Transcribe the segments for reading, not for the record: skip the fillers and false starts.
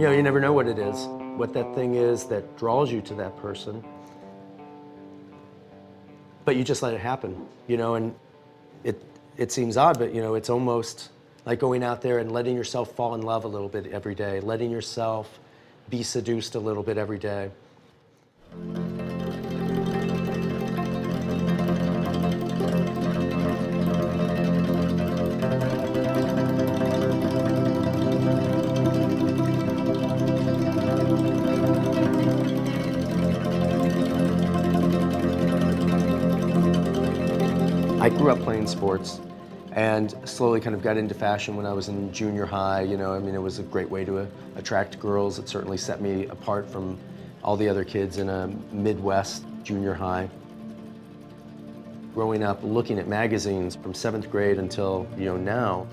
know, you never know what it is, what that thing is that draws you to that person. But you just let it happen, you know, and it seems odd, but you know, it's almost like going out there and letting yourself fall in love a little bit every day, letting yourself be seduced a little bit every day. I grew up playing sports and slowly kind of got into fashion when I was in junior high. You know, I mean, it was a great way to attract girls. It certainly set me apart from all the other kids in a Midwest junior high. Growing up looking at magazines from 7th grade until, you know, now,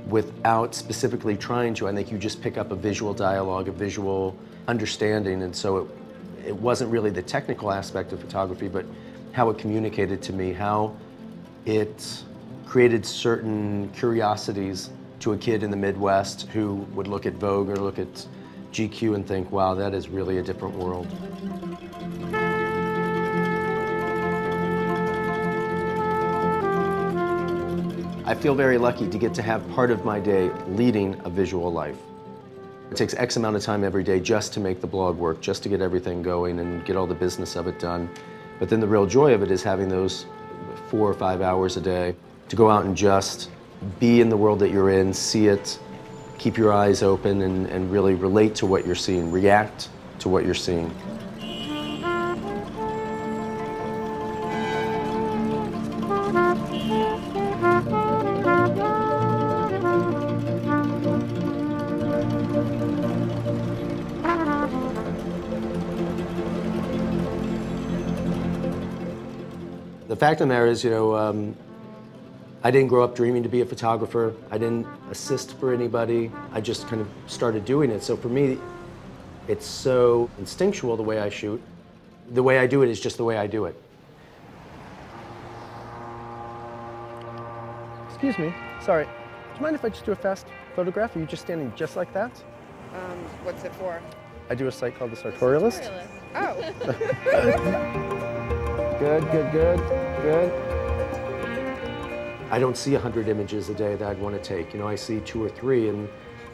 without specifically trying to, I think you just pick up a visual dialogue, a visual understanding, and so it wasn't really the technical aspect of photography, but how it communicated to me, how it created certain curiosities to a kid in the Midwest who would look at Vogue or look at GQ and think, wow, that is really a different world. I feel very lucky to get to have part of my day leading a visual life. It takes X amount of time every day just to make the blog work, just to get everything going and get all the business of it done. But then the real joy of it is having those 4 or 5 hours a day to go out and just be in the world that you're in, see it, keep your eyes open, and really relate to what you're seeing, react to what you're seeing. The fact of the matter is, you know, I didn't grow up dreaming to be a photographer. I didn't assist for anybody. I just kind of started doing it. So for me, it's so instinctual the way I shoot. The way I do it is just the way I do it. Excuse me, sorry. Do you mind if I just do a fast photograph? Are you just standing just like that? What's it for? I do a site called The Sartorialist. Oh. Good, good, good, good. I don't see 100 images a day that I'd want to take. You know, I see 2 or 3, and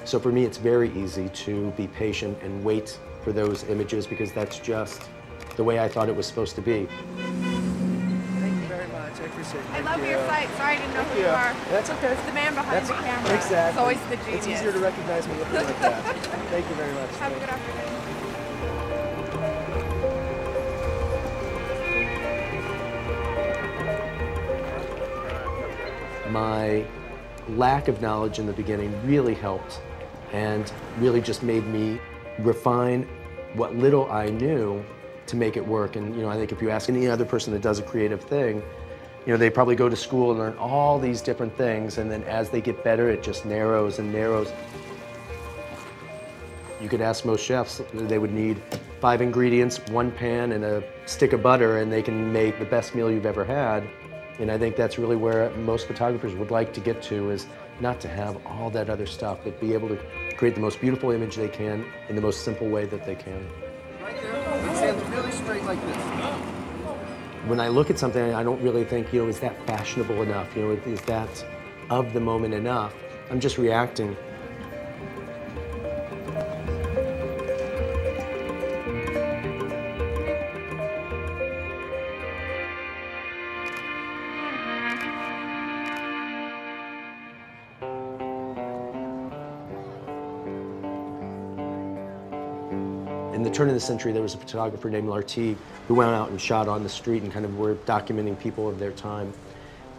so for me it's very easy to be patient and wait for those images because that's just the way I thought it was supposed to be. Thank you very much. I appreciate it. I love your site. Sorry, I didn't know who you are. That's okay. It's the man behind the camera. Exactly. It's always the genius. It's easier to recognize me looking like that. Thank you very much. Have a good afternoon. My lack of knowledge in the beginning really helped and really just made me refine what little I knew to make it work. And you know, I think if you ask any other person that does a creative thing, you know, they probably go to school and learn all these different things, and then as they get better, it just narrows and narrows. You could ask most chefs, they would need 5 ingredients, 1 pan, and a stick of butter, and they can make the best meal you've ever had. And I think that's really where most photographers would like to get to, is not to have all that other stuff, but be able to create the most beautiful image they can in the most simple way that they can. Right there, stand really straight like this. When I look at something, I don't really think, you know, is that fashionable enough? You know, is that of the moment enough? I'm just reacting. In the turn of the century, there was a photographer named Lartigue who went out and shot on the street and kind of were documenting people of their time.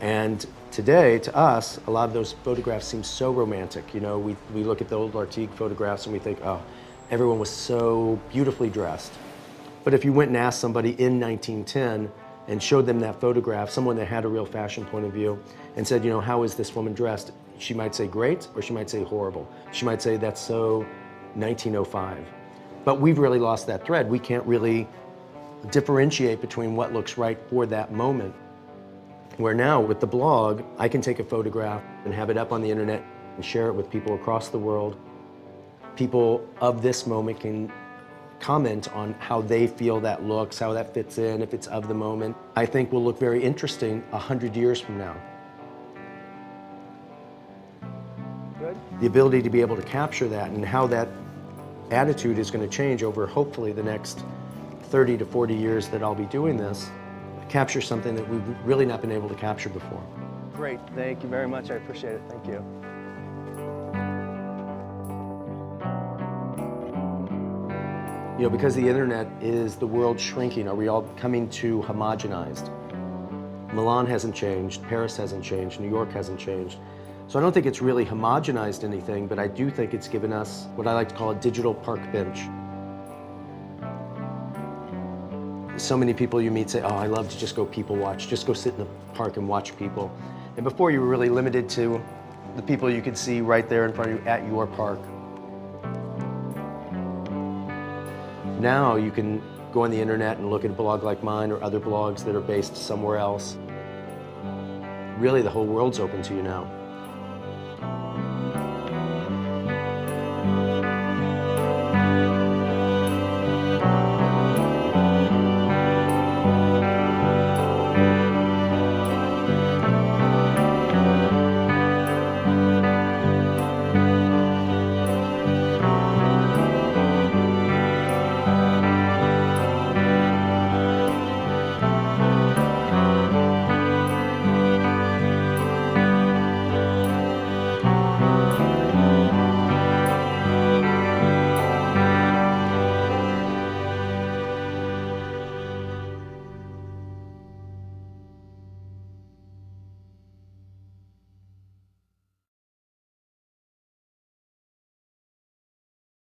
And today, to us, a lot of those photographs seem so romantic. You know, we look at the old Lartigue photographs and we think, oh, everyone was so beautifully dressed. But if you went and asked somebody in 1910 and showed them that photograph, someone that had a real fashion point of view, and said, you know, how is this woman dressed? She might say great, or she might say horrible. She might say that's so 1905. But we've really lost that thread. We can't really differentiate between what looks right for that moment. Where now, with the blog, I can take a photograph and have it up on the internet and share it with people across the world. people of this moment can comment on how they feel that looks, how that fits in, if it's of the moment. I think will look very interesting 100 years from now. Good. The ability to be able to capture that and how that attitude is going to change over hopefully the next 30 to 40 years that I'll be doing this, capture something that we've really not been able to capture before. Great. Thank you very much. I appreciate it. Thank you. You know, because the internet is the world shrinking, are we all coming too homogenized? Milan hasn't changed, Paris hasn't changed, New York hasn't changed. So I don't think it's really homogenized anything, but I do think it's given us what I like to call a digital park bench. So many people you meet say, oh, I love to just go people watch, just go sit in the park and watch people. And before you were really limited to the people you could see right there in front of you at your park. Now you can go on the internet and look at a blog like mine or other blogs that are based somewhere else. Really, the whole world's open to you now.